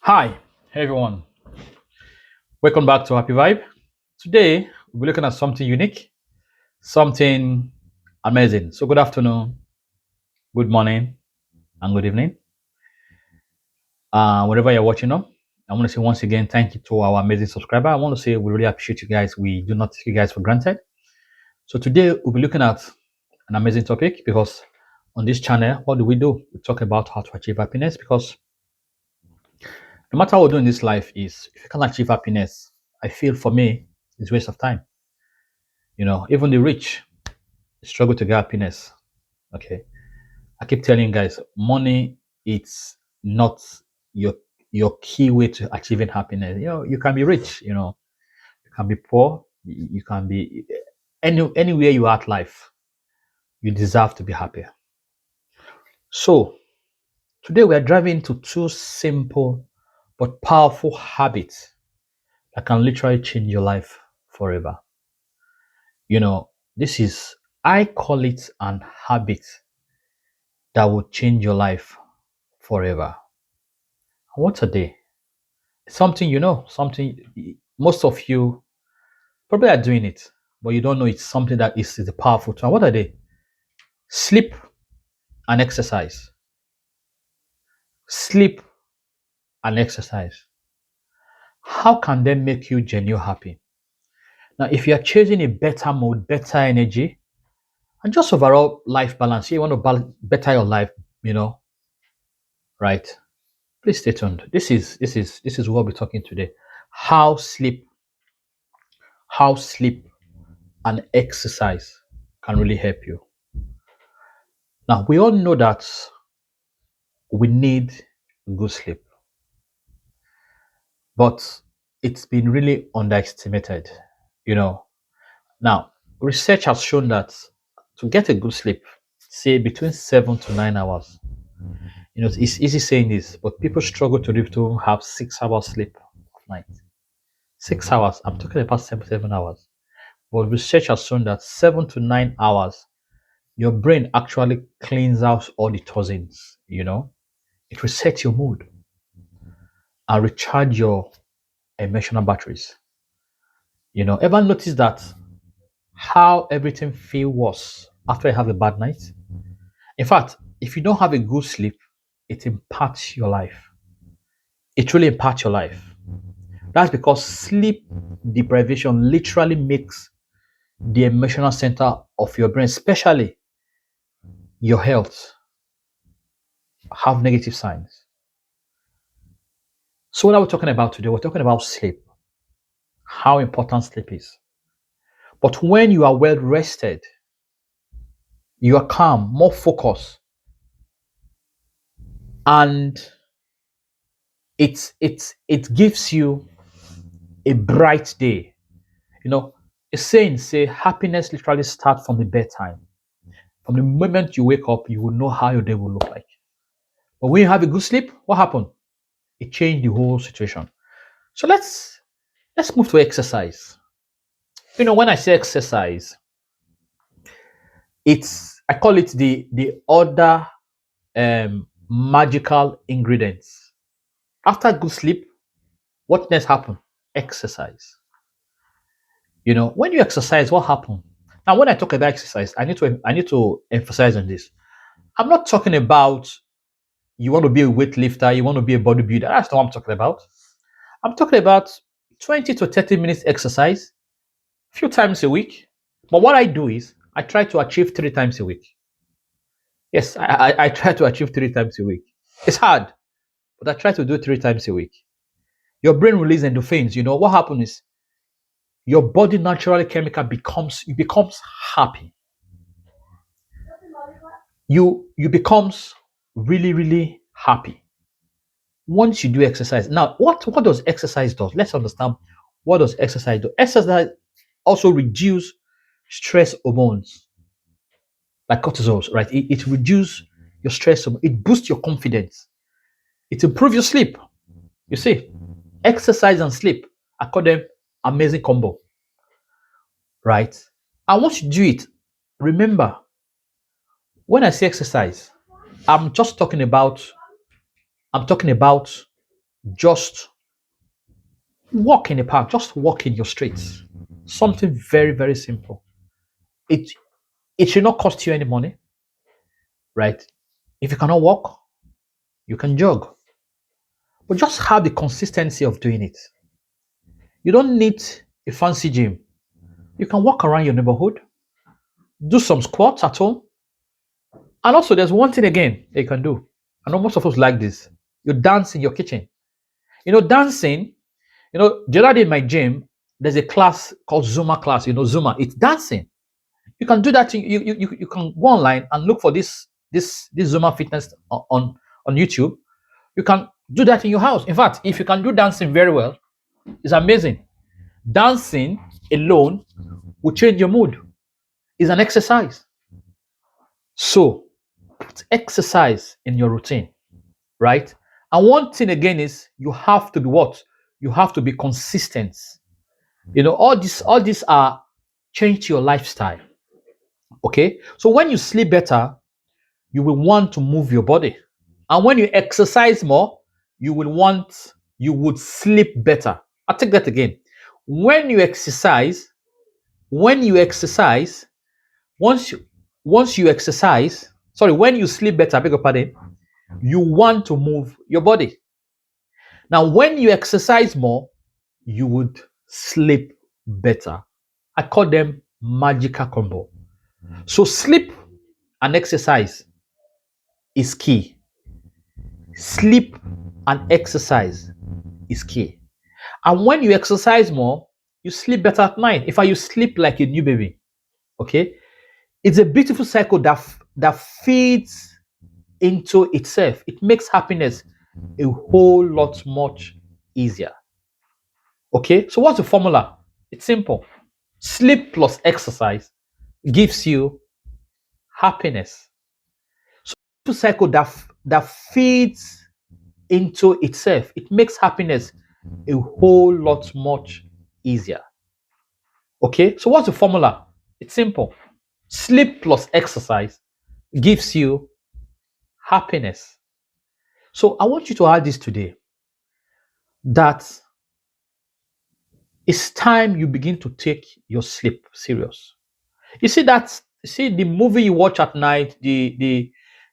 Hi, everyone. Welcome back to Happy Vibe. Today, we'll be looking at something unique, something amazing. So, good afternoon, good morning, and good evening. Wherever you're watching up, I want to say once again, thank you to our amazing subscriber. I want to say we really appreciate you guys. We do not take you guys for granted. So, today, we'll be looking at an amazing topic because on this channel, what do? We talk about how to achieve happiness because no matter what we do in this life is if you can't achieve happiness, I feel for me, it's waste of time. Even the rich struggle to get happiness. Okay. I keep telling you guys, money it's not your your key way to achieving happiness. You can be rich, you can be poor, you can be anywhere you are at life, you deserve to be happy. So today we are driving into two simple but powerful habits that can literally change your life forever. This is I call it an habit that will change your life forever. What a day. Something something most of you probably are doing it, but you don't know it's something that is a powerful tool. What are they? Sleep and exercise. Sleep and exercise. How can they make you genuinely happy? Now, if you are chasing a better mood, better energy, and just overall life balance, you want to better your life, you know, right? Please stay tuned. This is what we're talking today. How sleep, how sleep and exercise can really help you. Now, we all know that we need good sleep, but it's been really underestimated. You know, now research has shown that to get a good sleep, say between 7 to 9 hours, it's easy saying this, but people struggle to have 6 hours sleep at night. 6 hours, I'm talking about 7 hours. But research has shown that 7 to 9 hours, your brain actually cleans out all the toxins, it resets your mood and recharge your emotional batteries. Ever notice that how everything feel worse after you have a bad night? In fact, if you don't have a good sleep, it impacts your life. It really impacts your life. That's because sleep deprivation literally makes the emotional center of your brain, especially your health, have negative signs. So what are we talking about today? We're talking about sleep, how important sleep is. But when you are well rested, you are calm, more focused, and it gives you a bright day. A saying say happiness literally starts from the bedtime. From the moment you wake up, you will know how your day will look like. But when you have a good sleep, what happened? It changed the whole situation. So let's move to exercise. When I say exercise, I call it the other magical ingredients. After good sleep, what next happen? Exercise. When you exercise, what happen? Now, when I talk about exercise, I need to emphasize on this. I'm not talking about you want to be a weightlifter, you want to be a bodybuilder. That's not what I'm talking about. I'm talking about 20 to 30 minutes exercise, a few times a week. But what I do is I try to achieve 3 times a week. Yes, I try to achieve 3 times a week. It's hard, but I try to do it 3 times a week. Your brain releases endorphins. What happens is your body naturally chemical becomes happy. You becomes really, really happy once you do exercise. Now, what does exercise does? Let's understand what does exercise do. Exercise also reduce stress hormones like cortisol, right? It reduces your stress hormone. It boosts your confidence. It improves your sleep. You see, exercise and sleep, I call them amazing combo, right? And once you do it, remember, when I say exercise, I'm just talking about I'm talking about just walk in the park, just walk in your streets. Something very, very simple. It it should not cost you any money, right? If you cannot walk, you can jog. But just have the consistency of doing it. You don't need a fancy gym. You can walk around your neighborhood, do some squats at home. And also, there's one thing again that you can do. I know most of us like this. You dance in your kitchen. Dancing, the other day in my gym, there's a class called Zumba class. Zumba, it's dancing. You can do that. You can go online and look for this Zumba fitness on YouTube. You can do that in your house. In fact, if you can do dancing very well, it's amazing. Dancing alone will change your mood. It's an exercise. So put exercise in your routine, right? And one thing again is you have to be what? You have to be consistent. All these are change your lifestyle. Okay. So when you sleep better, you will want to move your body. And when you exercise more, you would sleep better. I'll take that again. When you exercise, once you exercise, sorry, when you sleep better, I beg your pardon, you want to move your body. Now, when you exercise more, you would sleep better. I call them magical combo. So sleep and exercise is key. Sleep and exercise is key. And when you exercise more, you sleep better at night. In fact, you sleep like a new baby. Okay? It's a beautiful cycle that feeds into itself. It makes happiness a whole lot much easier. Okay? So what's the formula? It's simple. Sleep plus exercise gives you happiness. So it's a cycle that feeds into itself. It makes happiness a whole lot much easier. Okay? So what's the formula? It's simple. Sleep plus exercise gives you happiness. So I want you to add this today, that it's time you begin to take your sleep serious. You see the movie you watch at night, the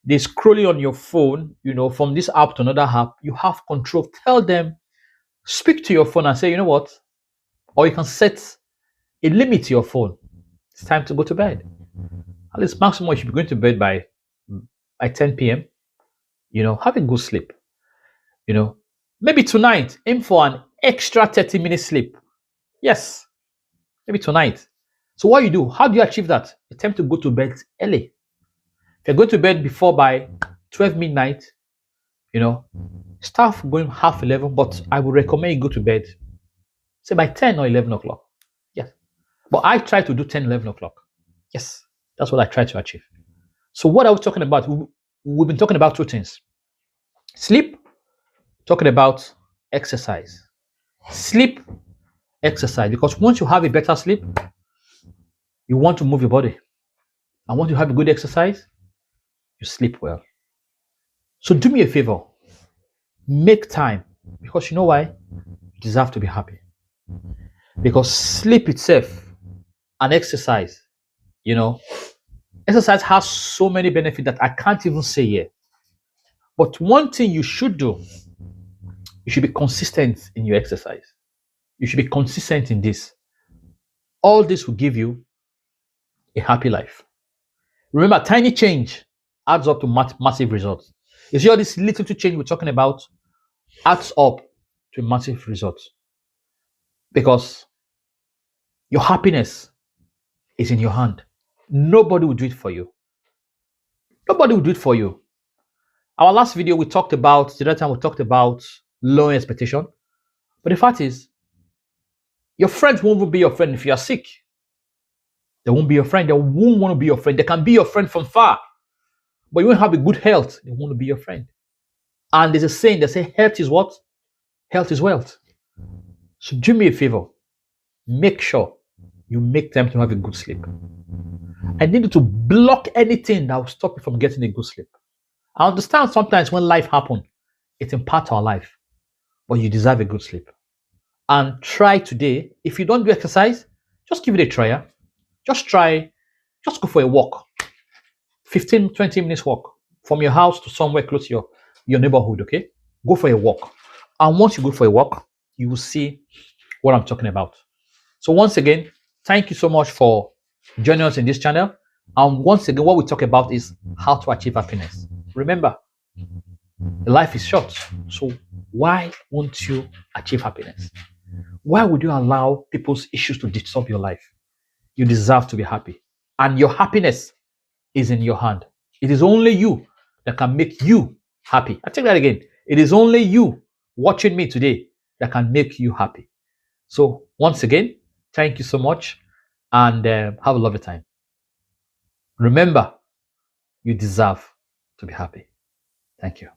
scrolling on your phone, from this app to another app, you have control. Tell them, speak to your phone and say, you know what? Or you can set a limit to your phone. It's time to go to bed. At least maximum you should be going to bed by 10 p.m. Have a good sleep. Maybe tonight, aim for an extra 30-minute sleep. Yes, maybe tonight. So what you do, how do you achieve that? Attempt to go to bed early. If you're going to bed by 12 midnight, start going half 11, but I would recommend you go to bed, say by 10 or 11 o'clock. Yes. But I try to do 10, 11 o'clock. Yes, that's what I try to achieve. So what are we talking about? We've been talking about two things. Sleep, talking about exercise. Sleep, exercise. Because once you have a better sleep, you want to move your body. And once you have a good exercise, you sleep well. So do me a favor. Make time. Because you know why? You deserve to be happy. Because sleep itself and exercise, exercise has so many benefits that I can't even say here. But one thing you should do, you should be consistent in your exercise. You should be consistent in this. All this will give you a happy life. Remember, tiny change adds up to massive results. You see all this little change we're talking about adds up to massive results. Because your happiness is in your hand. Nobody will do it for you. Nobody will do it for you. Our last video the other time we talked about lowering expectation. But the fact is, your friends won't be your friend if you are sick. They won't be your friend. They won't want to be your friend. They can be your friend from far. But you won't have a good health. They want to be your friend. And there's a saying that says health is what? Health is wealth. So do me a favor. Make sure you make time to have a good sleep. I need you to block anything that will stop you from getting a good sleep. I understand sometimes when life happens, it impacts our life. but you deserve a good sleep. And try today. If you don't do exercise, just give it a try. Just try, just go for a walk. 15, 20 minutes walk from your house to somewhere close to your neighborhood, okay? Go for a walk. And once you go for a walk, you will see what I'm talking about. So once again, thank you so much for joining us in this channel. And once again, what we talk about is how to achieve happiness. Remember, life is short. So why won't you achieve happiness? Why would you allow people's issues to disturb your life? You deserve to be happy. And your happiness is in your hand. It is only you that can make you happy. I take that again. It is only you watching me today that can make you happy. So once again, thank you so much and have a lovely time. Remember, you deserve to be happy. Thank you.